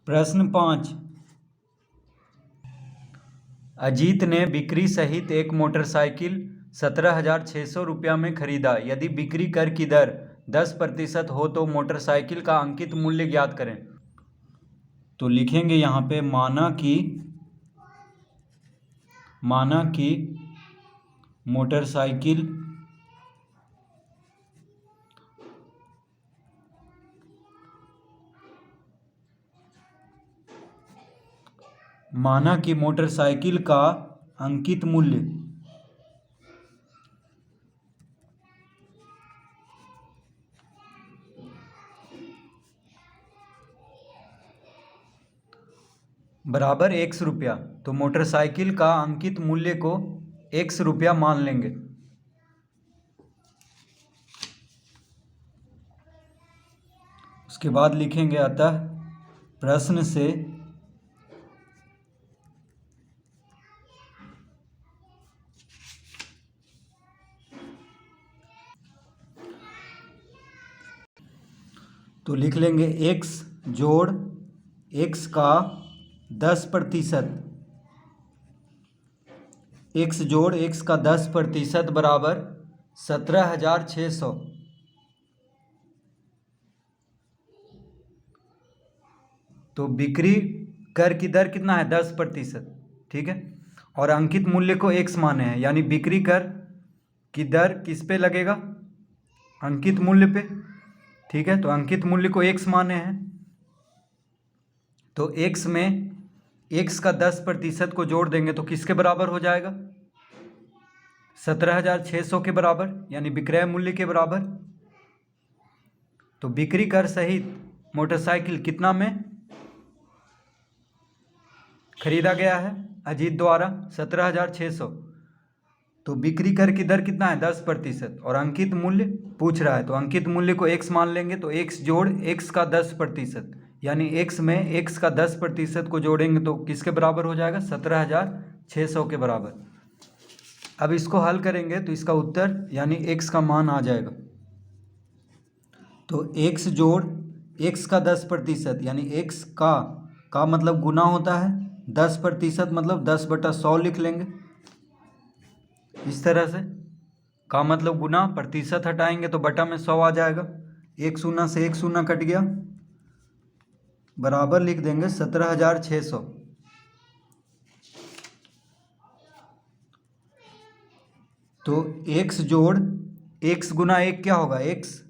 प्रश्न 5। अजीत ने बिक्री सहित एक मोटरसाइकिल 17,600 रुपया में खरीदा। यदि बिक्री कर की दर 10% हो तो मोटरसाइकिल का अंकित मूल्य ज्ञात करें। तो लिखेंगे यहाँ पे माना कि मोटरसाइकिल का अंकित मूल्य बराबर 100 रुपया। तो मोटरसाइकिल का अंकित मूल्य को 100 रुपया मान लेंगे। उसके बाद लिखेंगे अतः प्रश्न से तो लिख लेंगे x जोड़ x का 10%, x जोड़ x का 10% बराबर 17,600। तो बिक्री कर की दर कितना है 10%, ठीक है। और अंकित मूल्य को x माने हैं, यानी बिक्री कर की दर किस पे लगेगा, अंकित मूल्य पे, ठीक है। तो अंकित मूल्य को x माने हैं, तो x में x का 10% को जोड़ देंगे तो किसके बराबर हो जाएगा, 17,600 के बराबर, यानी विक्रय मूल्य के बराबर। तो बिक्री कर सहित मोटरसाइकिल कितना में खरीदा गया है अजीत द्वारा, 17,600। तो बिक्री कर की दर कितना है 10% और अंकित मूल्य पूछ रहा है, तो अंकित मूल्य को x मान लेंगे। तो x जोड़ x का 10%, यानी x में x का 10% को जोड़ेंगे तो किसके बराबर हो जाएगा, 17,600 के बराबर। अब इसको हल करेंगे तो इसका उत्तर यानी x का मान आ जाएगा। तो x जोड़ x का 10%, यानी x का मतलब गुना होता है 10%, मतलब 10/100 लिख लेंगे। इस तरह से का मतलब गुना, प्रतिशत हटाएंगे तो बटा में 100 आ जाएगा। एक शून्य से एक शून्य कट गया, बराबर लिख देंगे 17,600। तो x जोड़ x गुना 1 क्या होगा, x।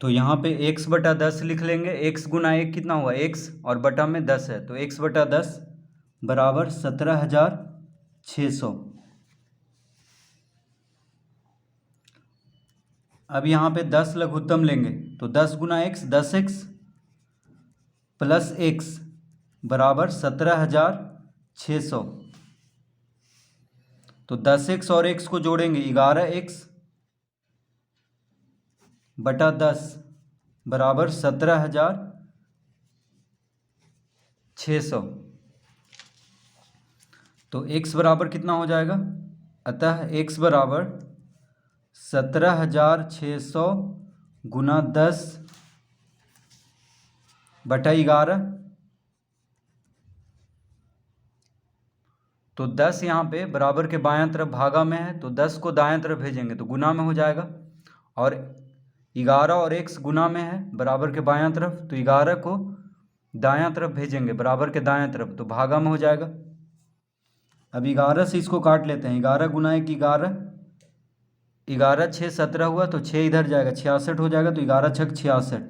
तो यहाँ पे x/10 लिख लेंगे। x गुना 1 कितना हुआ x, और बटा में 10 है, तो x/10 बराबर 17,600। अब यहाँ पे 10 लघुत्तम लेंगे तो 10 गुना x 10x प्लस x बराबर 17,600। तो 10x और x को जोड़ेंगे 11x बटा 10 बराबर 17,600। तो x बराबर कितना हो जाएगा, अतः x बराबर 17,600 गुना 10 बटा 11। तो 10 यहाँ पे बराबर के बायां तरफ भागा में है, तो 10 को दायां तरफ भेजेंगे तो गुना में हो जाएगा। और 11 और x गुना में है बराबर के बायां तरफ, तो 11 को दायां तरफ भेजेंगे बराबर के दायां तरफ, तो भागा में हो जाएगा। अब 11 से इसको काट लेते हैं। 11 गुना 1 11, 11 6 17 हुआ, तो 6 इधर जाएगा 66 हो जाएगा, तो 11 छक 66,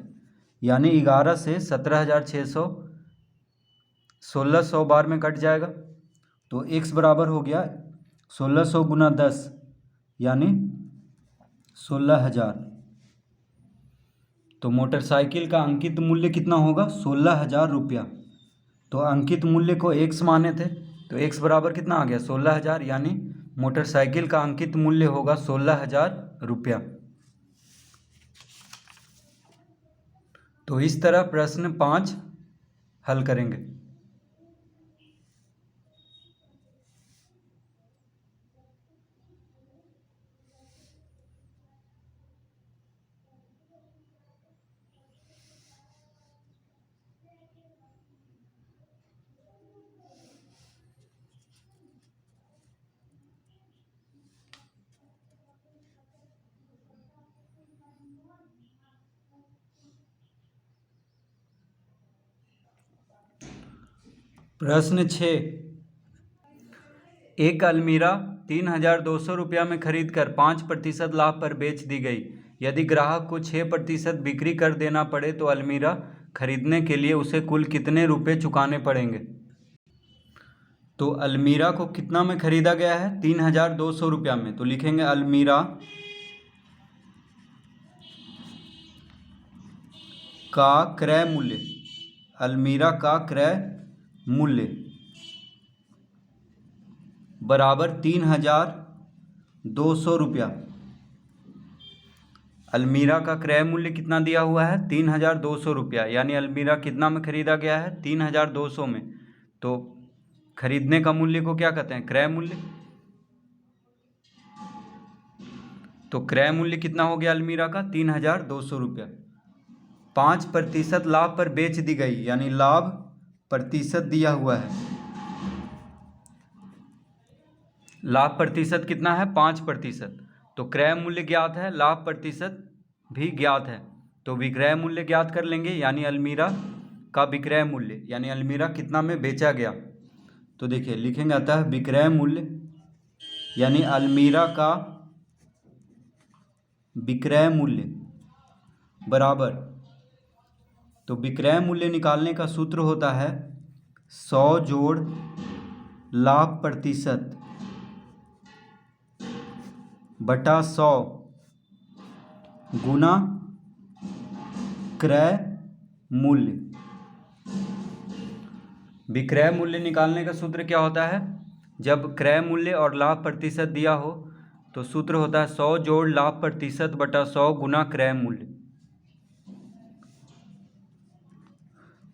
यानी 11 से 17,600 1600 बार में कट जाएगा। तो x बराबर हो गया 1600 गुना 10, यानी 16,000। तो मोटरसाइकिल का अंकित मूल्य कितना होगा, 16,000 रुपया। तो अंकित मूल्य को x माने थे, तो x बराबर कितना आ गया 16,000, यानी मोटरसाइकिल का अंकित मूल्य होगा 16,000 रुपया। तो इस तरह प्रश्न 5 हल करेंगे। प्रश्न 6, एक अलमीरा 3,200 रुपया में खरीद कर 5% लाभ पर बेच दी गई। यदि ग्राहक को 6% बिक्री कर देना पड़े तो अलमीरा खरीदने के लिए उसे कुल कितने रुपए चुकाने पड़ेंगे। तो अलमीरा को कितना में खरीदा गया है, 3,200 रुपया में, तो लिखेंगे अलमीरा का क्रय मूल्य, अलमीरा का क्रय मूल्य बराबर 3,200 रुपया। अलमीरा का क्रय मूल्य कितना दिया हुआ है, 3,200 रुपया, यानी अलमीरा कितना में खरीदा गया है, 3,200 में। तो खरीदने का मूल्य को क्या कहते हैं, क्रय मूल्य। तो क्रय मूल्य कितना हो गया अलमीरा का, 3,200 रुपया। 5% लाभ पर बेच दी गई, यानी लाभ प्रतिशत दिया हुआ है। लाभ प्रतिशत कितना है, 5%। तो क्रय मूल्य ज्ञात है, लाभ प्रतिशत भी ज्ञात है, तो विक्रय मूल्य ज्ञात कर लेंगे, यानी अलमीरा का विक्रय मूल्य, यानी अलमीरा कितना में बेचा गया। तो देखिए लिखेंगे, अतः विक्रय मूल्य यानी अलमीरा का विक्रय मूल्य बराबर, तो विक्रय मूल्य निकालने का सूत्र होता है 100 जोड़ लाभ प्रतिशत बटा 100 गुना क्रय मूल्य। विक्रय मूल्य निकालने का सूत्र क्या होता है, जब क्रय मूल्य और लाभ प्रतिशत दिया हो तो सूत्र होता है 100 जोड़ लाभ प्रतिशत बटा 100 गुना क्रय मूल्य।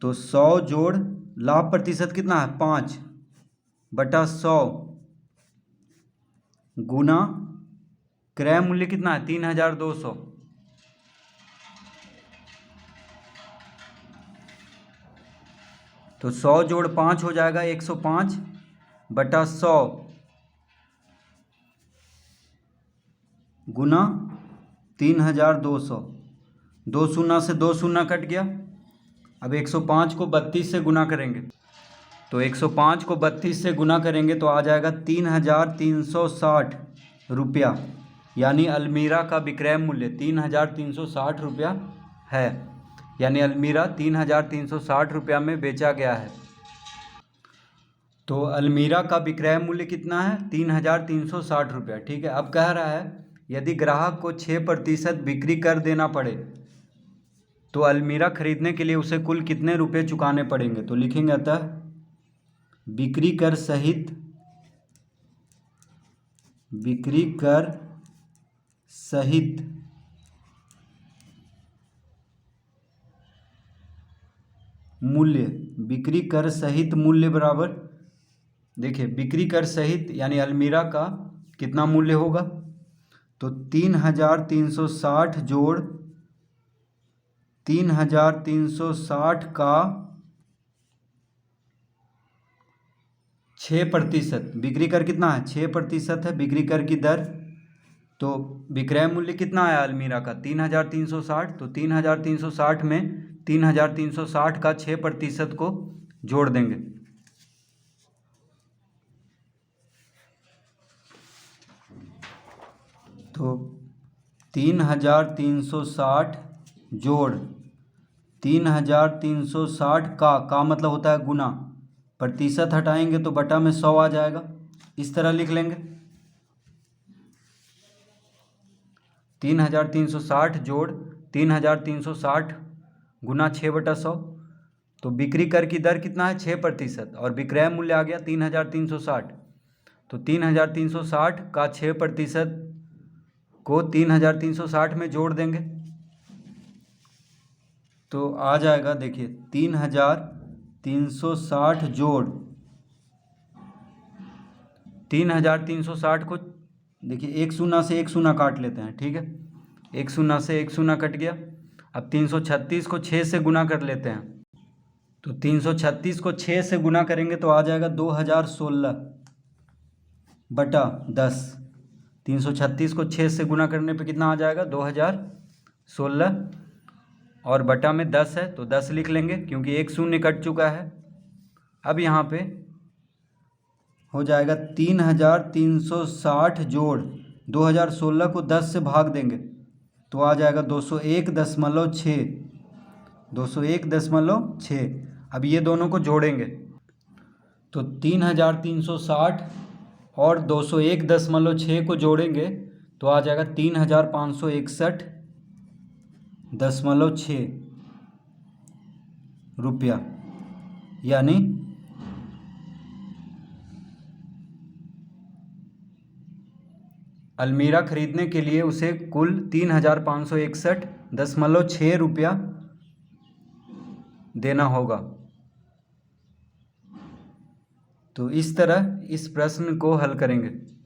तो 100 जोड़ लाभ प्रतिशत कितना है, 5 बटा 100 गुना क्रय मूल्य कितना है, 3,200। तो 100 जोड़ 5 हो जाएगा 105 बटा 100 गुना 3,200। 2 शून्य से 2 शून्य कट गया। अब 105 को 32 से गुना करेंगे, तो 105 को 32 से गुना करेंगे तो आ जाएगा 3,360 रुपया, यानी अलमीरा का विक्रय मूल्य 3,360 रुपया है, यानी अलमीरा 3,360 रुपया में बेचा गया है। तो अलमीरा का विक्रय मूल्य कितना है, 3,360 रुपया। ठीक है, अब कह रहा है यदि ग्राहक को 6% बिक्री कर देना पड़े तो अलमीरा खरीदने के लिए उसे कुल कितने रुपए चुकाने पड़ेंगे। तो लिखेंगे, अतः बिक्री कर सहित मूल्य, बिक्री कर सहित मूल्य बराबर, देखिए बिक्री कर सहित यानी अलमीरा का कितना मूल्य होगा, तो 3,360 जोड़ 3,360 का 6%, बिक्री कर कितना है, 6% है बिक्री कर की दर। तो विक्रय मूल्य कितना आया अलमीरा का, 3,360। तो 3,360 में 3,360 का 6% को जोड़ देंगे, तो 3,360 जोड़ 3,360 का मतलब होता है गुना, प्रतिशत हटाएंगे तो बटा में 100 आ जाएगा। इस तरह लिख लेंगे 3,360 जोड़ 3,360 गुना 6/100। तो बिक्री कर की दर कितना है, 6%, और विक्रय मूल्य आ गया 3,360। तो 3,360 का 6% को 3,360 में जोड़ देंगे तो आ जाएगा, देखिए 3,360 जोड़ 3,360 को, देखिए 1 शून्य से 1 शून्य काट लेते हैं। ठीक है, 1 शून्य से 1 शून्य कट गया। अब 336 को 6 से गुना कर लेते हैं, तो 336 को 6 से गुना करेंगे तो आ जाएगा 2,016 बटा 10। 336 को 6 से गुना करने पे कितना आ जाएगा, 2,016, और बटा में 10 है तो 10 लिख लेंगे क्योंकि 1 शून्य कट चुका है। अब यहाँ पे हो जाएगा 3,360 जोड़ 2016 को 10 से भाग देंगे तो आ जाएगा 201.6। 201.6। अब ये दोनों को जोड़ेंगे तो 3,360 और 201.6 को जोड़ेंगे तो आ जाएगा 3,561.6 रुपया। यानी अलमीरा खरीदने के लिए उसे कुल 3,561.6 रुपया देना होगा। तो इस तरह इस प्रश्न को हल करेंगे।